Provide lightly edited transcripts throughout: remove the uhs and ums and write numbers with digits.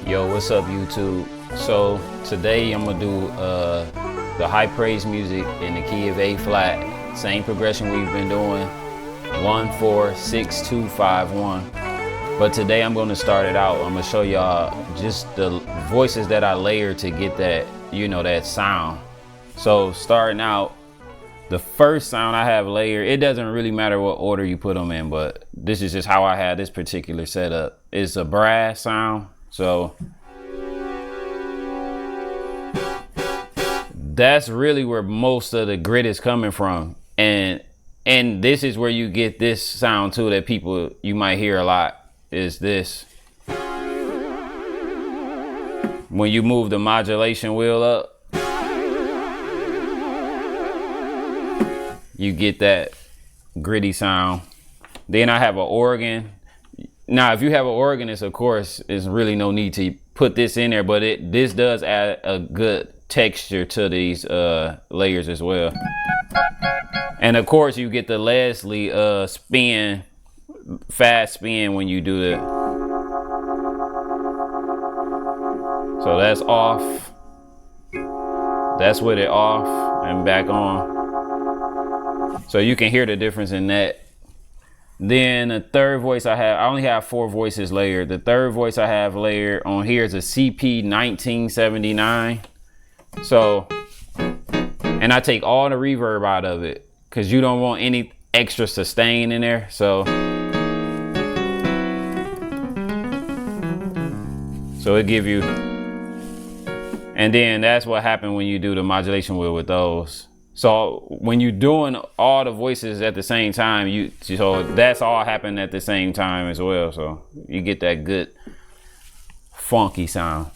Yo, what's up YouTube? So today I'm gonna do the high praise music in the key of A flat, same progression we've been doing, 1 4 6 2 5 1. But today I'm gonna start it out. I'm gonna show y'all just the voices that I layered to get that, you know, that sound. So starting out, the first sound I have layered, it doesn't really matter what order you put them in, but this is just how I had this particular setup. It's a brass sound. So that's really where most of the grit is coming from. And this is where you get this sound too that people, you might hear a lot, is this. When you move the modulation wheel up, you get that gritty sound. Then I have an organ. Now, if you have an organist, of course, there's really no need to put this in there, but this does add a good texture to these layers as well. And of course, you get the Leslie spin, fast spin when you do it. So that's off. That's with it off and back on. So you can hear the difference in that. Then the third voice I only have 4 voices layered. The third voice I have layered on here is a CP 1979. So, and I take all the reverb out of it because you don't want any extra sustain in there. So it give you, and then that's what happened when you do the modulation wheel with those. So when you're doing all the voices at the same time, so that's all happening at the same time as well. So you get that good funky sound.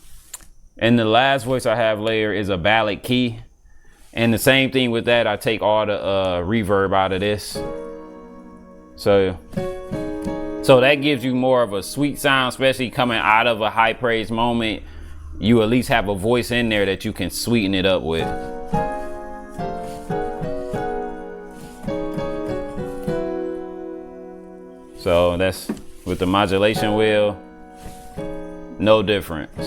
And the last voice I have layered is a Ballad Key. And the same thing with that, I take all the reverb out of this. So that gives you more of a sweet sound, especially coming out of a high praise moment. You at least have a voice in there that you can sweeten it up with. So that's with the modulation wheel, no difference.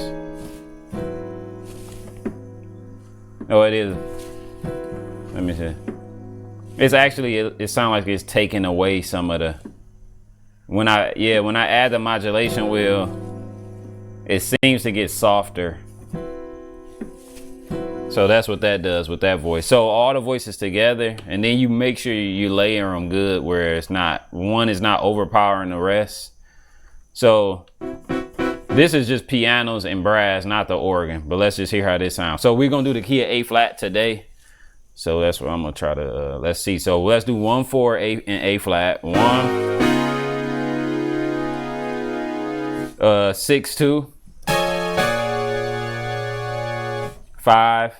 Oh, it is. Let me see. It's actually, it sounds like it's taking away some of the, when I add the modulation wheel, it seems to get softer. So that's what that does with that voice. So all the voices together, and then you make sure you layer them good where it's not, one is not overpowering the rest. So this is just pianos and brass, not the organ, but let's just hear how this sounds. So we're gonna do the key of A flat today. So that's what I'm gonna try to, let's see. So let's do 1 4 A in A flat, 1, 6 2, 5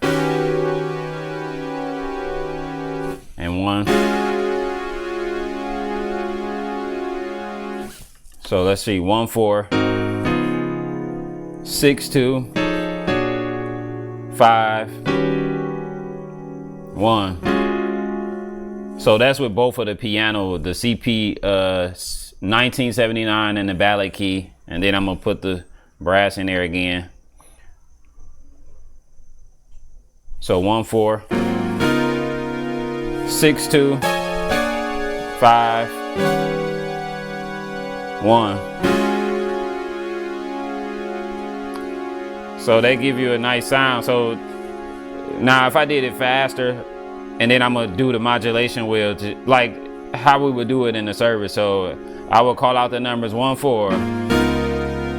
and 1. So let's see, 1 4 6 2 5 1. So that's with both of the piano, the CP 1979 and the Ballad Key, and then I'm gonna put the brass in there again. So 1 4 6 2 5 1. So they give you a nice sound. So now if I did it faster and then I'm gonna do the modulation wheel like how we would do it in the service. So I would call out the numbers 1 4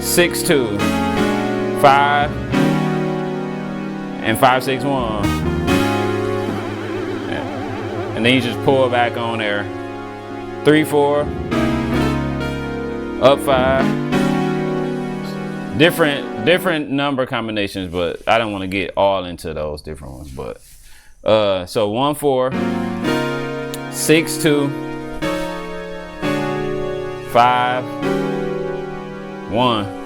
6 2 5 and 5 6 1. And then you just pull it back on there. 3 4 up 5. Different number combinations, but I don't want to get all into those different ones. But so 1 4 6 2 5 1.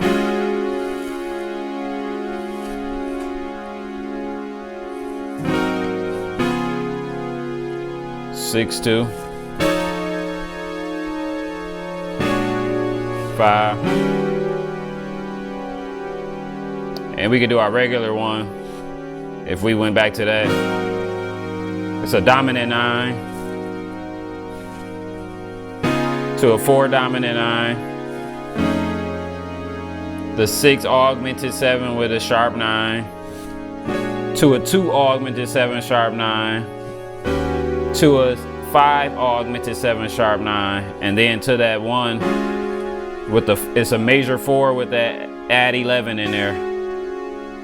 Six, 2 5 And we could do our regular one if we went back to that. It's a dominant 9 to a 4 dominant 9, the 6 augmented 7 with a sharp 9, to a 2 augmented 7 sharp 9, to a 5 augmented 7 sharp 9, and then to that 1 with the, it's a major 4 with that add 11 in there.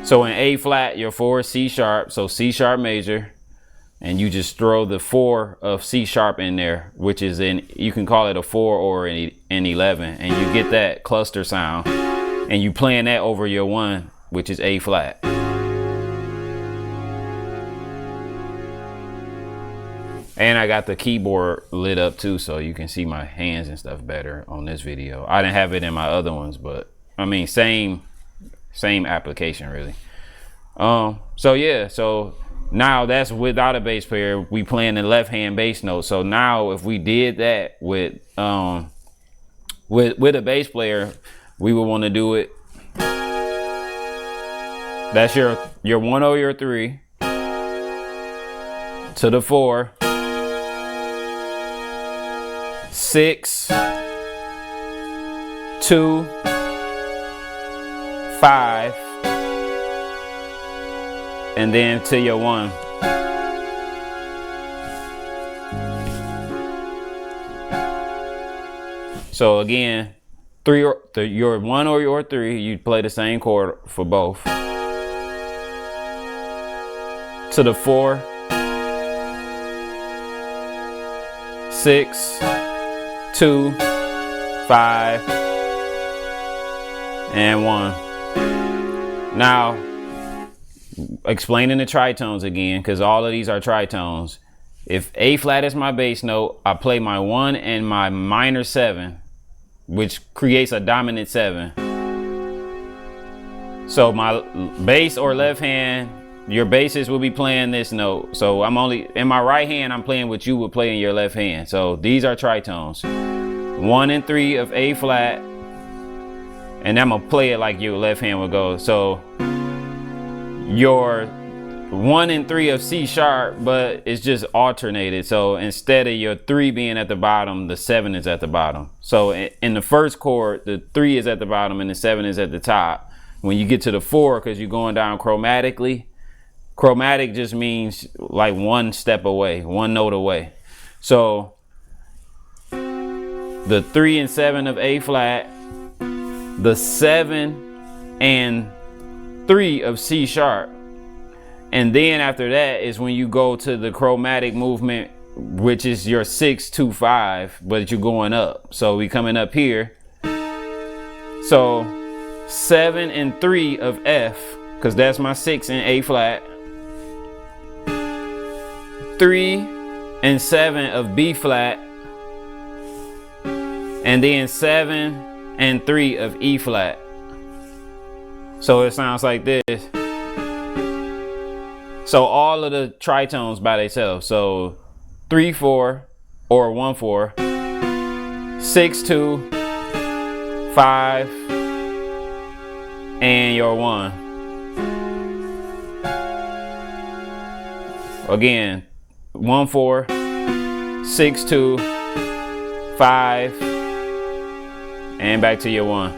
So in A flat, your 4 is C sharp, so C sharp major, and you just throw the 4 of C sharp in there, which is in, you can call it a 4 or an 11, and you get that cluster sound, and you playing that over your 1, which is A flat. And I got the keyboard lit up too, so you can see my hands and stuff better on this video. I didn't have it in my other ones, but I mean, same application really. So yeah, so now that's without a bass player. We playing the left hand bass note. So now if we did that with a bass player, we would want to do it. That's your 1 or your 3 to the 4, 6, 2, 5, and then to your 1. So again, your 1 or your 3, you play the same chord for both. To the 4, 6, 2, 5, and 1. Now, explaining the tritones again, because all of these are tritones. If A flat is my bass note, I play my 1 and my minor 7, which creates a dominant 7. So my bass or left hand, your bassist will be playing this note. So I'm only, in my right hand, I'm playing what you would play in your left hand. So these are tritones. 1 and 3 of A flat, and I'm gonna play it like your left hand would go. So your 1 and 3 of C sharp, but it's just alternated. So instead of your 3 being at the bottom, the 7 is at the bottom. So in the first chord, the 3 is at the bottom and the 7 is at the top. When you get to the 4, because you're going down chromatically, chromatic just means like 1 step away, 1 note away. So the 3 and 7 of A flat, the 7 and 3 of C sharp, and then after that is when you go to the chromatic movement, which is your 6, 2, 5, but you're going up. So we coming up here. So 7 and 3 of F, because that's my 6 in A flat. 3 and 7 of B flat, and then 7 and 3 of E flat. So it sounds like this. So all of the tritones by themselves. So 3, 4 or 1, 4, 6, 2, 5, and your 1. Again, 1, 4, 6, 2, 5, and back to your 1.